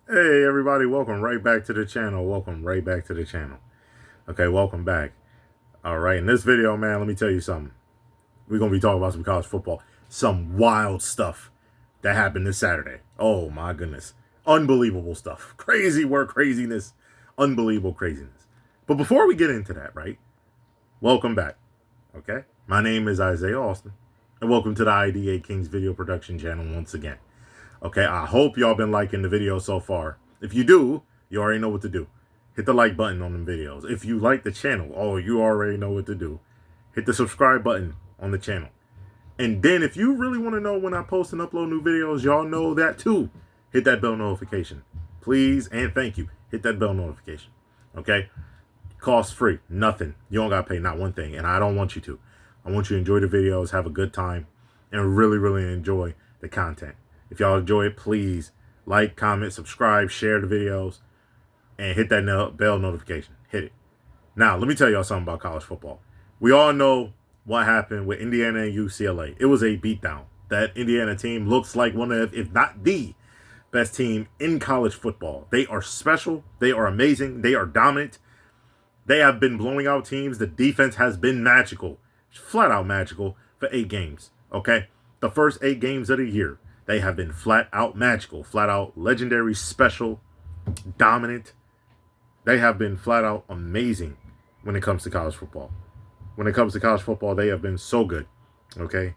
Hey everybody, welcome right back to the channel. Welcome right back to the channel. Okay, welcome back. All right, in this video, man, let me tell you something. We're going to be talking about some college football. Some wild stuff that happened this Saturday. Oh my goodness. Unbelievable stuff. Crazy work, craziness. Unbelievable craziness. But before we get into that, right? Welcome back. Okay? My name is Isaiah Austin. And welcome to the IDA Kings video production channel once again. Okay, I hope y'all been liking the video so far. If you do, you already know what to do. Hit the like button on them videos. If you like the channel, oh, you already know what to do. Hit the subscribe button on the channel. And then if you really want to know when I post and upload new videos, y'all know that too. Hit that bell notification. Please and thank you. Hit that bell notification. Okay? Cost free. Nothing. You don't got to pay not one thing. And I don't want you to. I want you to enjoy the videos, have a good time, and really, really enjoy the content. If y'all enjoy it, please like, comment, subscribe, share the videos, and hit that bell notification. Hit it. Now, let me tell y'all something about college football. We all know what happened with Indiana and UCLA. It was a beatdown. That Indiana team looks like one of, if not the best team in college football. They are special. They are amazing. They are dominant. They have been blowing out teams. The defense has been magical. Flat out magical for 8 games. Okay? The first 8 games of the year. They have been flat out magical, flat out legendary, special, dominant. They have been flat out amazing when it comes to college football. When it comes to college football, they have been so good. Okay?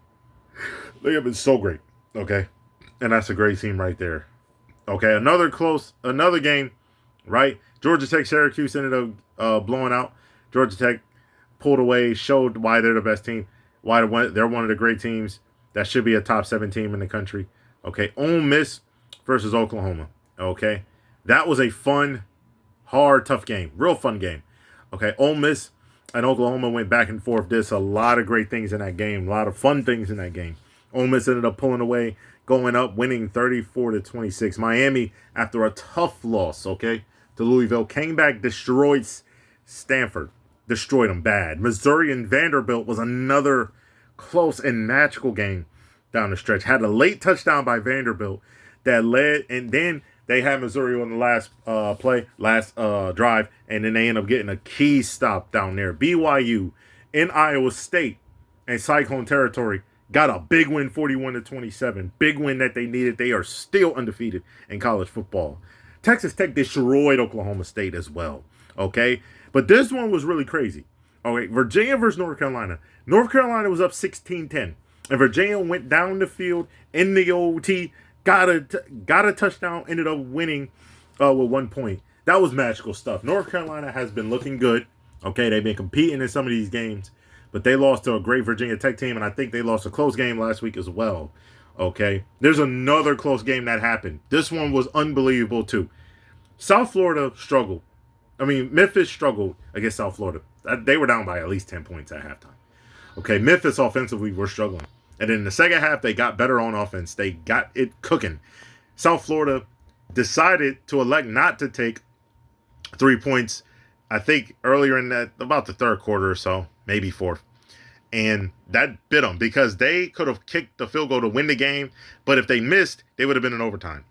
They have been so great. Okay? And that's a great team right there. Okay, another game, right? Georgia Tech, Syracuse ended up blowing out. Georgia Tech pulled away, showed why they're the best team, why they're one of the great teams that should be a top 7 team in the country. Okay, Ole Miss versus Oklahoma. Okay, that was a fun, hard, tough game. Real fun game. Okay, Ole Miss and Oklahoma went back and forth. There's a lot of great things in that game. A lot of fun things in that game. Ole Miss ended up pulling away, going up, winning 34-26. Miami, after a tough loss, okay, to Louisville, came back, destroyed Stanford. Destroyed them bad. Missouri and Vanderbilt was another close and magical game down the stretch. Had a late touchdown by Vanderbilt that led, and then they had Missouri on the last drive, and then they end up getting a key stop down there. BYU in Iowa State and Cyclone territory got a big win, 41-27. Big win that they needed. They are still undefeated in college football. Texas Tech destroyed Oklahoma State as well. Okay, but this one was really crazy. Okay, Virginia versus North Carolina. North Carolina was up 16-10. And Virginia went down the field in the OT, got a touchdown, ended up winning with 1 point. That was magical stuff. North Carolina has been looking good. Okay, they've been competing in some of these games, but they lost to a great Virginia Tech team, and I think they lost a close game last week as well. Okay, there's another close game that happened. This one was unbelievable too. South Florida struggled. Memphis struggled against South Florida. They were down by at least 10 points at halftime. Okay, Memphis offensively were struggling. And in the second half, they got better on offense. They got it cooking. South Florida decided to elect not to take 3 points, I think, earlier in about the third quarter or so, maybe fourth. And that bit them because they could have kicked the field goal to win the game. But if they missed, they would have been in overtime.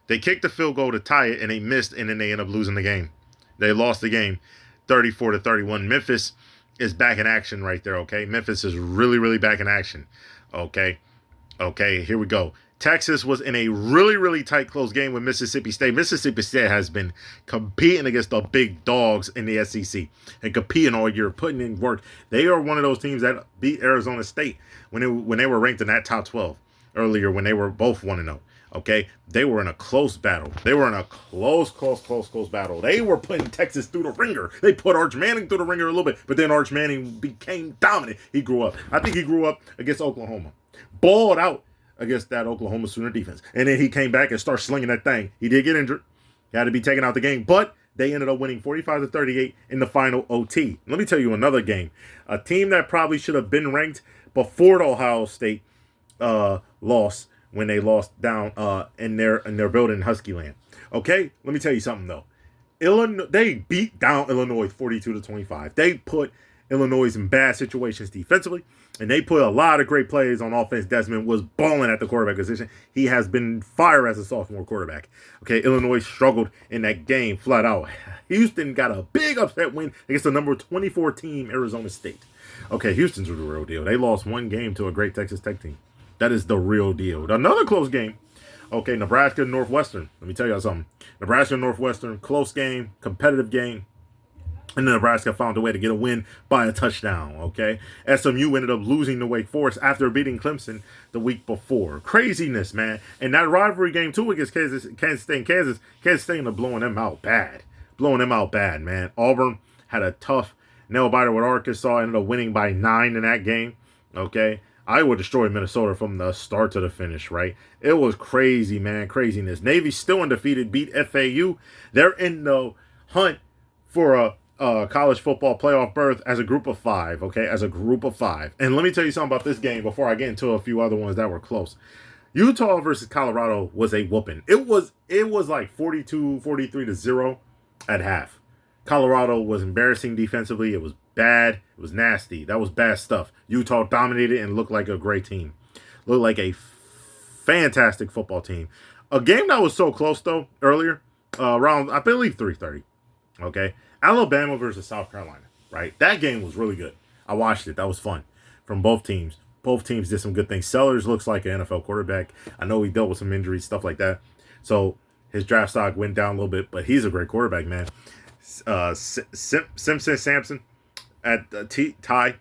They kicked the field goal to tie it, and they missed, and then they ended up losing the game. They lost the game 34-31. Memphis is back in action right there, okay? Memphis is really, really back in action, okay? Okay, here we go. Texas was in a really, really tight, close game with Mississippi State. Mississippi State has been competing against the big dogs in the SEC and competing all year, putting in work. They are one of those teams that beat Arizona State when they were ranked in that top 12 earlier when they were both 1-0. Okay, they were in a close battle. They were in a close battle. They were putting Texas through the ringer. They put Arch Manning through the ringer a little bit, but then Arch Manning became dominant. He grew up. I think he grew up against Oklahoma. Balled out against that Oklahoma Sooner defense. And then he came back and started slinging that thing. He did get injured. He had to be taken out the game, but they ended up winning 45-38 in the final OT. Let me tell you another game. A team that probably should have been ranked before the Ohio State loss when they lost down in their building in Husky Land. Okay, let me tell you something though. Illinois, they beat down Illinois 42-25. They put Illinois is in bad situations defensively, and they put a lot of great plays on offense. Desmond was balling at the quarterback position. He has been fire as a sophomore quarterback. Okay, Illinois struggled in that game flat out. Houston got a big upset win against the number 24 team, Arizona State. Okay, Houston's the real deal. They lost one game to a great Texas Tech team. That is the real deal. Another close game. Okay, Nebraska Northwestern. Let me tell y'all something. Nebraska Northwestern, close game, competitive game. And Nebraska found a way to get a win by a touchdown, okay? SMU ended up losing to Wake Forest after beating Clemson the week before. Craziness, man. And that rivalry game, too, against Kansas State ended up blowing them out bad. Blowing them out bad, man. Auburn had a tough nail-biter with Arkansas, ended up winning by 9 in that game, okay? Iowa destroyed Minnesota from the start to the finish, right? It was crazy, man. Craziness. Navy still undefeated, beat FAU. They're in the hunt for a college football playoff berth as a group of 5, okay? As a group of 5. And let me tell you something about this game before I get into a few other ones that were close. Utah versus Colorado was a whooping. It was like 42-43-0 at half. Colorado was embarrassing defensively. It was bad. It was nasty. That was bad stuff. Utah dominated and looked like a great team. Looked like a fantastic football team. A game that was so close, though, earlier, around, I believe, 3:30. Okay? Alabama versus South Carolina, right? That game was really good. I watched it. That was fun from both teams. Both teams did some good things. Sellers looks like an NFL quarterback. I know he dealt with some injuries, stuff like that. So his draft stock went down a little bit, but he's a great quarterback, man. Sampson at Ty,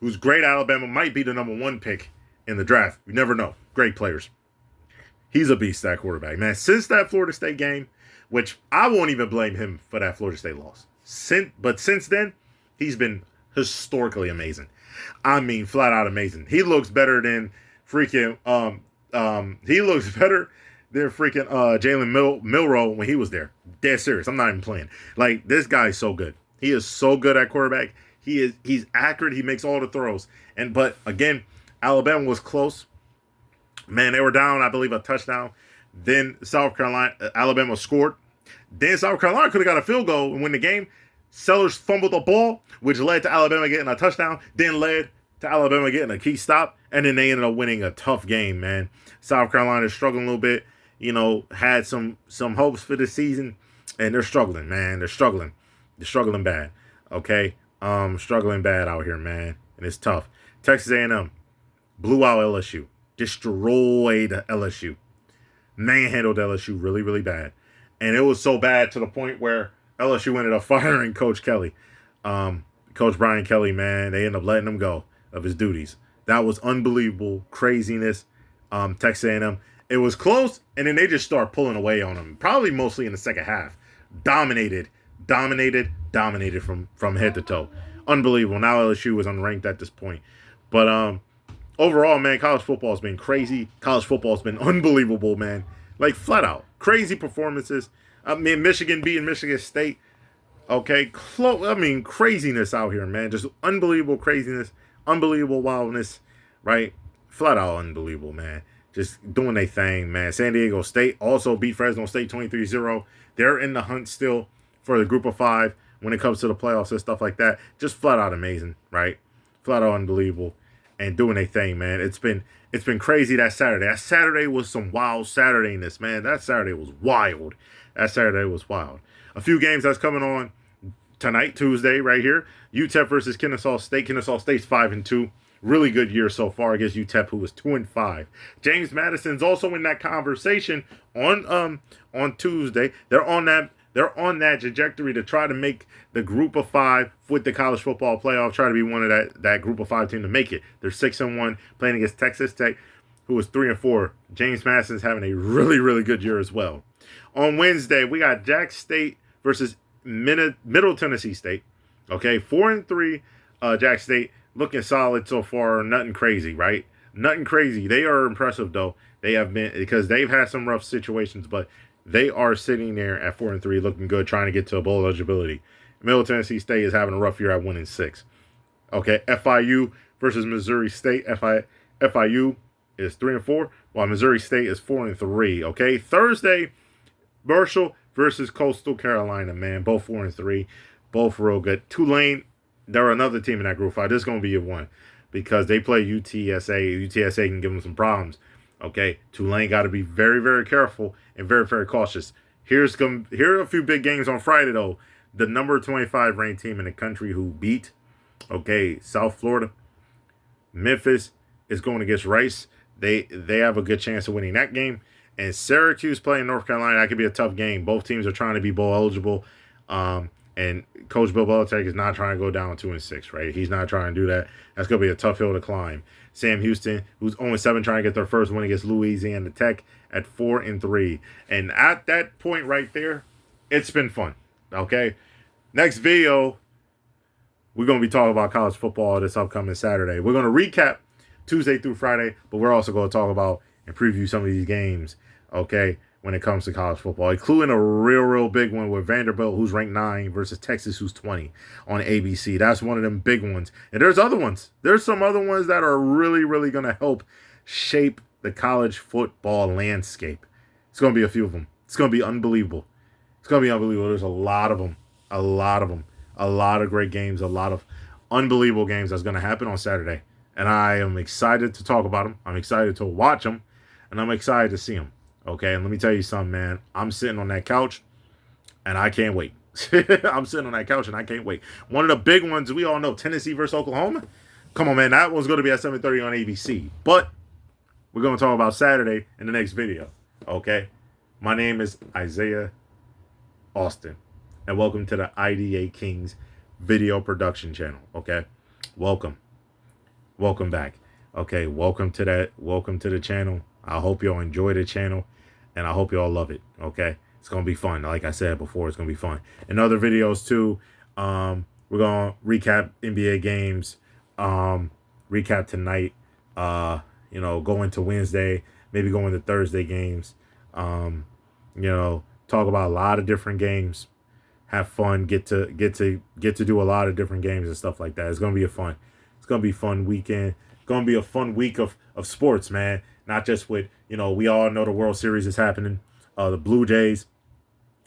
who's great at Alabama, might be the #1 pick in the draft. You never know. Great players. He's a beast, that quarterback, man. Since that Florida State game, which I won't even blame him for that Florida State loss. But since then, he's been historically amazing. I mean, flat out amazing. He looks better than freaking Jalen Milroe when he was there. Dead serious. I'm not even playing. Like, this guy is so good. He is so good at quarterback. He's accurate. He makes all the throws. But again, Alabama was close. Man, they were down, I believe, a touchdown. Then Alabama scored. Then South Carolina could have got a field goal and win the game. Sellers fumbled the ball, which led to Alabama getting a touchdown, then led to Alabama getting a key stop, and then they ended up winning a tough game, man. South Carolina is struggling a little bit, had some hopes for the season, and they're struggling, man. They're struggling bad, okay? Struggling bad out here, man, and it's tough. Texas A&M blew out LSU, destroyed LSU, manhandled LSU really, really bad. And it was so bad to the point where LSU ended up firing Coach Kelly. Coach Brian Kelly, man, they ended up letting him go of his duties. That was unbelievable craziness. Texas A&M, it was close, and then they just start pulling away on him, probably mostly in the second half. Dominated from head to toe. Unbelievable. Now LSU is unranked at this point. But overall, man, college football has been crazy. College football has been unbelievable, man. Like, flat out. Crazy performances. I mean, Michigan beating Michigan State. Okay, craziness out here, man. Just unbelievable craziness. Unbelievable wildness, right? Flat out unbelievable, man. Just doing their thing, man. San Diego State also beat Fresno State 23-0. They're in the hunt still for the group of 5 when it comes to the playoffs and stuff like that. Just flat out amazing, right? Flat out unbelievable. And doing their thing, man. It's been crazy that Saturday. That Saturday was some wild Saturdayness, man. That Saturday was wild. A few games that's coming on tonight, Tuesday, right here. UTEP versus Kennesaw State. Kennesaw State's 5-2. Really good year so far against UTEP, who was 2-5. James Madison's also in that conversation on Tuesday. They're on that trajectory to try to make the group of 5 with the college football playoff, try to be one of that group of 5 team to make it. They're 6-1 playing against Texas Tech, who was 3-4. James Madison's having a really, really good year as well. On Wednesday, we got Jack State versus Middle Tennessee State. Okay, 4-3 Jack State. Looking solid so far. Nothing crazy, right? Nothing crazy. They are impressive, though. They have been, because they've had some rough situations, but they are sitting there at 4-3, looking good, trying to get to a bowl eligibility. Middle Tennessee State is having a rough year at 1-6. Okay, FIU versus Missouri State. FIU is 3-4, while Missouri State is 4-3. Okay, Thursday, Marshall versus Coastal Carolina, man. Both 4-3, both real good. Tulane they're another team in that Group 5. This is going to be a one because they play UTSA. UTSA can give them some problems. Okay, Tulane got to be very, very careful and very, very cautious. Here are a few big games on Friday, though. The number 25 ranked team in the country who beat, South Florida. Memphis is going against Rice. They have a good chance of winning that game. And Syracuse playing North Carolina, that could be a tough game. Both teams are trying to be bowl eligible. And Coach Bill Belichick is not trying to go down 2-6, right? He's not trying to do that. That's going to be a tough hill to climb. Sam Houston, who's 0-7, trying to get their first win against Louisiana Tech at 4-3. And at that point right there, it's been fun, okay? Next video, we're going to be talking about college football this upcoming Saturday. We're going to recap Tuesday through Friday, but we're also going to talk about and preview some of these games, okay, when it comes to college football, including a real big one with Vanderbilt, who's ranked 9, versus Texas, who's 20, on ABC. That's one of them big ones. And there's other ones. There's some other ones that are really going to help shape the college football landscape. It's going to be a few of them. It's going to be unbelievable. It's going to be unbelievable. There's a lot of them. A lot of great games. A lot of unbelievable games that's going to happen on Saturday. And I am excited to talk about them. I'm excited to watch them. And I'm excited to see them. Okay, and let me tell you something, man. I'm sitting on that couch, and I can't wait. I'm sitting on that couch, and I can't wait. One of the big ones, we all know, Tennessee versus Oklahoma. Come on, man. That one's going to be at 7:30 on ABC. But we're going to talk about Saturday in the next video. Okay? My name is Isaiah Austin, and welcome to the IDA Kings video production channel. Okay? Welcome back. Okay, welcome to the channel. I hope y'all enjoy the channel, and I hope y'all love it, okay? It's going to be fun. Like I said before, it's going to be fun. In other videos, too, we're going to recap NBA games, recap tonight, go into Wednesday, maybe go into Thursday games, talk about a lot of different games, have fun, get to do a lot of different games and stuff like that. It's going to be It's going to be a fun weekend. It's going to be a fun week of sports, man. Not just with, we all know the World Series is happening. The Blue Jays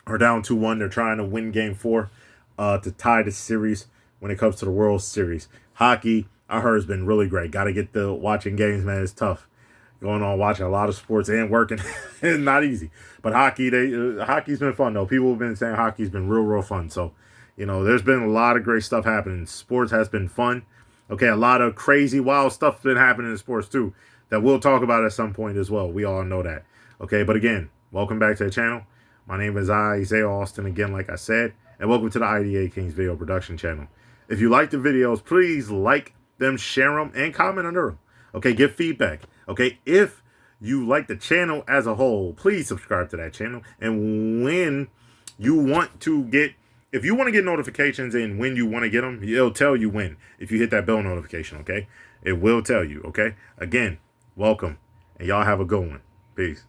are down 2-1. They're trying to win Game 4 to tie the series when it comes to the World Series. Hockey, I heard, has been really great. Got to get the watching games, man. It's tough. Going on watching a lot of sports and working. It's not easy. But hockey's been fun, though. People have been saying hockey's been real fun. So, there's been a lot of great stuff happening. Sports has been fun. Okay, a lot of crazy, wild stuff been happening in sports, too, that we'll talk about at some point as well. We all know that. Okay, but again, welcome back to the channel. My name is Isaiah Austin, again, like I said, and welcome to the IDA Kings video production channel. If you like the videos, please like them, share them, and comment under them. Okay, give feedback. Okay, if you like the channel as a whole, please subscribe to that channel. And when you want to get, if you want to get notifications and when you want to get them, it'll tell you when. If you hit that bell notification, okay? It will tell you, okay? Again, welcome. And y'all have a good one. Peace.